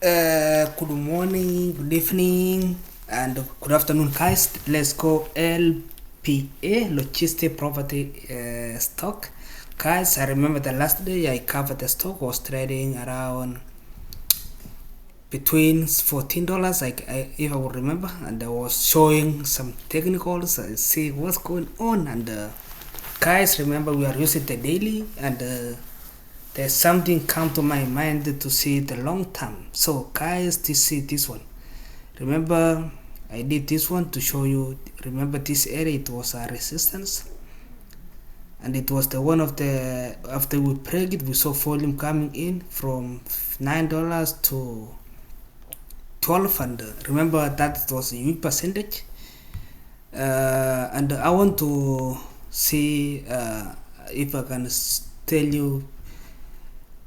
Good morning, good evening, and good afternoon, guys. Let's go LPA, Logistic Property Stock. Guys, I remember the last day I covered the stock was trading around between $14, if I would remember, and I was showing some technicals. I see what's going on, and guys, remember we are using the daily, and there's something come to my mind to see the long term. So guys, see this one. Remember I did this one to show you. Remember this area, it was a resistance, and it was the one of the, after we break it, we saw volume coming in from $9 to 12, and remember that was a huge percentage. And I want to see if I can tell you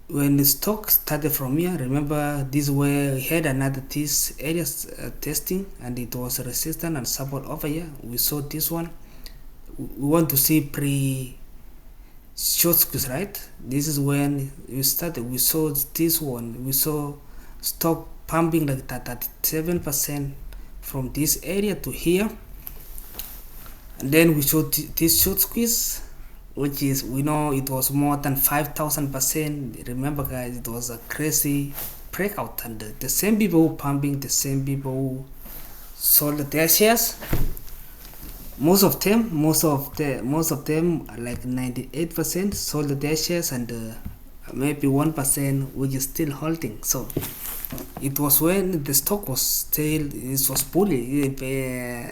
when the stock started from here. Remember this where we had another this areas testing, and it was a resistance and support over here. We saw this one. We want to see pre short squeeze, right? This is when we started. We saw this one. We saw stock pumping like that at 7% from this area to here, and then we showed this short squeeze, which is, we know it was more than 5,000%. Remember guys, it was a crazy breakout, and the same people who pumping, the same people who sold their shares, most of them like 98% sold their shares, and maybe 1% which is still holding. So it was when the stock was still, it was bully.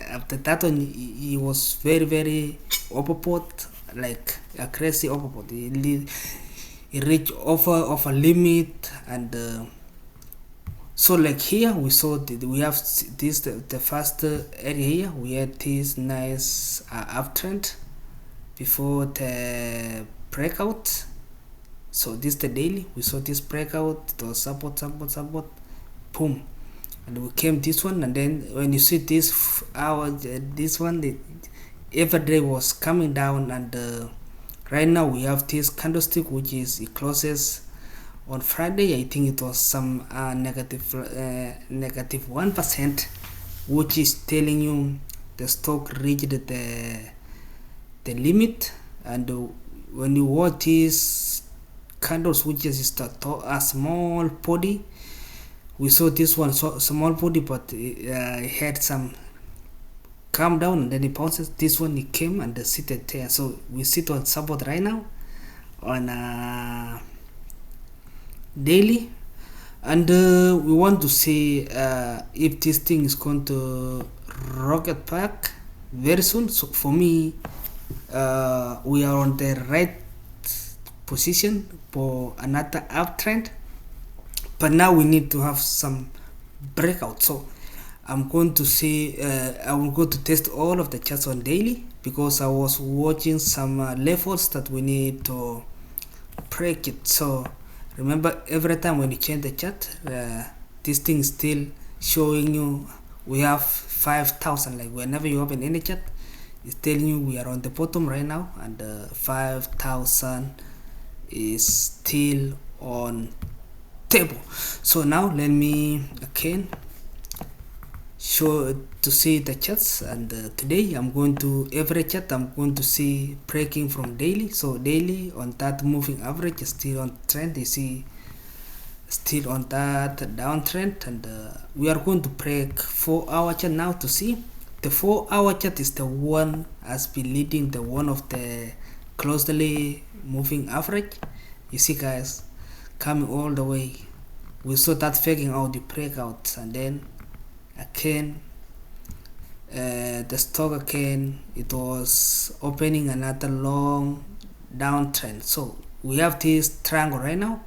After that one, it was very overbought, like a crazy overbought. It reached over limit, and so like here we saw we have this the first area here. We had this nice uptrend before the breakout. So this the daily, we saw this breakout, it was support, boom, and we came this one. And then when you see this this one, every day was coming down, and right now we have this candlestick, which is, it closes on Friday. I think it was some negative 1%, which is telling you the stock reached the limit. And when you watch these candles, which is a small body, we saw this one small body, but it had some calm down, and then it bounces. This one, it came and seated there. So we sit on support right now on daily, and we want to see if this thing is going to rocket back very soon. So for me, we are on the right position for another uptrend, but now we need to have some breakout. So I'm going to see, I'm going to test all of the charts on daily, because I was watching some levels that we need to break it. So remember, every time when you change the chart, this thing is still showing you we have 5,000. Like whenever you open any chart, it's telling you we are on the bottom right now, and 5,000 is still on table. So now let me again show to see the charts, and today I'm going to every chart I'm going to see breaking from daily. So daily on that moving average is still on trend. You see, still on that downtrend, and we are going to break 4-hour chart now to see. The 4-hour chart is the one has been leading the one of the closely moving average. You see guys, coming all the way. We saw that faking out the breakout, and then again the stock again, it was opening another long downtrend. So we have this triangle right now,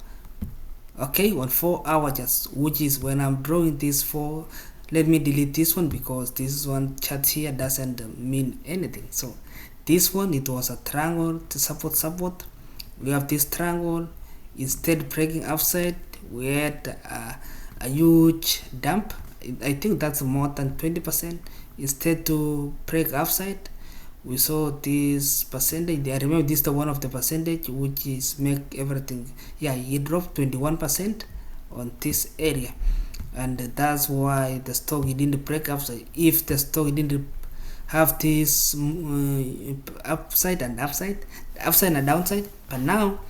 okay, on 4-hour charts, which is when I'm drawing this for. Let me delete this one, because this one chart here doesn't mean anything. So this one, it was a triangle to support. We have this triangle, instead breaking upside, we had a huge dump. I think that's more than 20%. Instead to break upside, we saw this percentage. I remember this is the one of the percentage which is make everything, yeah, it dropped 21% on this area. and that's why the stock didn't break upside. If the stock didn't have this upside and downside, but now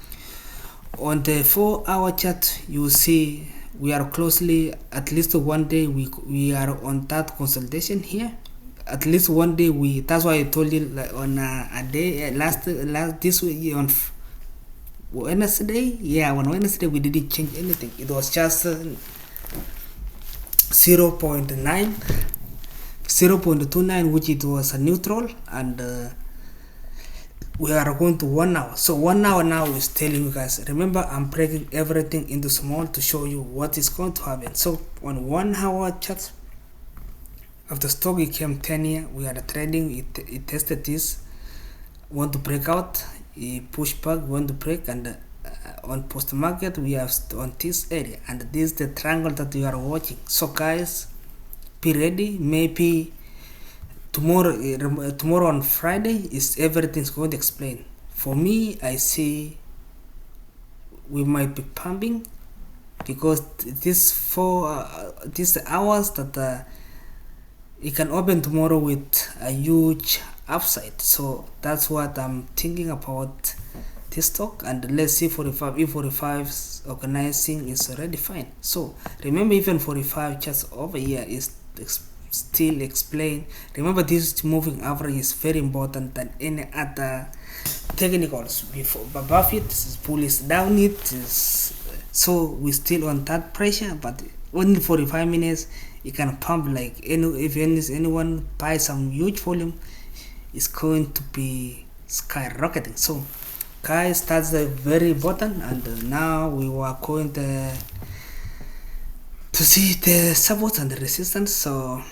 on the 4-hour chart you see we are closely, at least one day we are on that consolidation here. At least one day that's why I told you, like on a day last this week on Wednesday. Yeah, on Wednesday we didn't change anything. It was just 0.29, which it was a neutral, and we are going to 1 hour. So 1 hour now is telling you guys, remember I'm breaking everything into small to show you what is going to happen. So on 1 hour chart, after stock it came 10 here, we are trading, it tested this, want to break out, it push back, want to break, and on post market we are on this area, and this is the triangle that you are watching. So guys, be ready. Maybe tomorrow on Friday is everything's going to explain. For me, I see we might be pumping, because these hours that it can open tomorrow with a huge upside. So that's what I'm thinking about this stock, and let's see 45. If 45's organizing is already fine. So remember, even 45 just over here is still explain. Remember, this moving average is very important than any other technicals. Before above it is bullish, down it is, so we still on that pressure, but only 45 minutes you can pump like if anyone buys some huge volume, it's going to be skyrocketing. So guys, that's very important, and now we were going to see the support and the resistance. So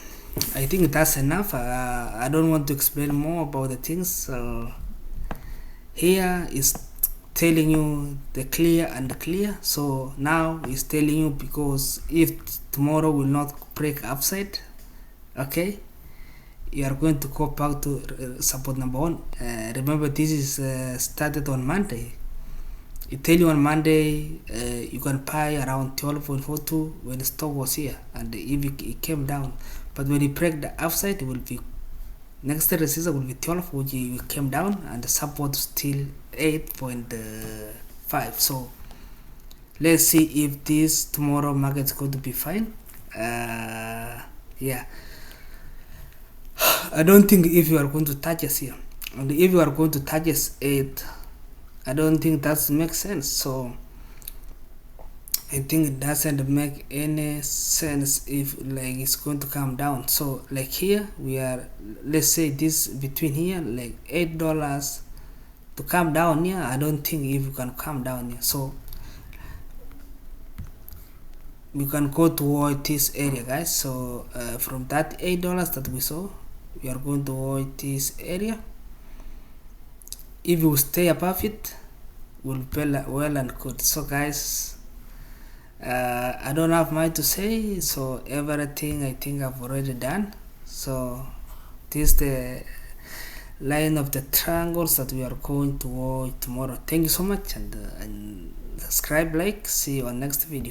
I think that's enough. I don't want to explain more about the things. So here is telling you the clear and the clear. So now it's telling you, because if tomorrow will not break upside, okay, you are going to go back to support number 1. Remember, this is started on Monday. It tell you on Monday you can buy around 12.42 when the stock was here, and if it came down, but when you break the upside, it will be next resistance will be 12, which it came down, and the support still 8.5. So let's see if this tomorrow market is going to be fine. Yeah, I don't think if you are going to touch us here, and if you are going to touch us 8, I don't think that makes sense. So I think it doesn't make any sense if like it's going to come down. So like here we are, let's say this between here, like $8 to come down here. I don't think if you can come down here. So we can go toward this area, guys. So from that $8 that we saw, we are going toward this area. If you stay above it, will be well and good. So guys, I don't have much to say. So everything I think I've already done. So this is the line of the triangles that we are going to watch tomorrow. Thank you so much, and subscribe, like, see you on next video.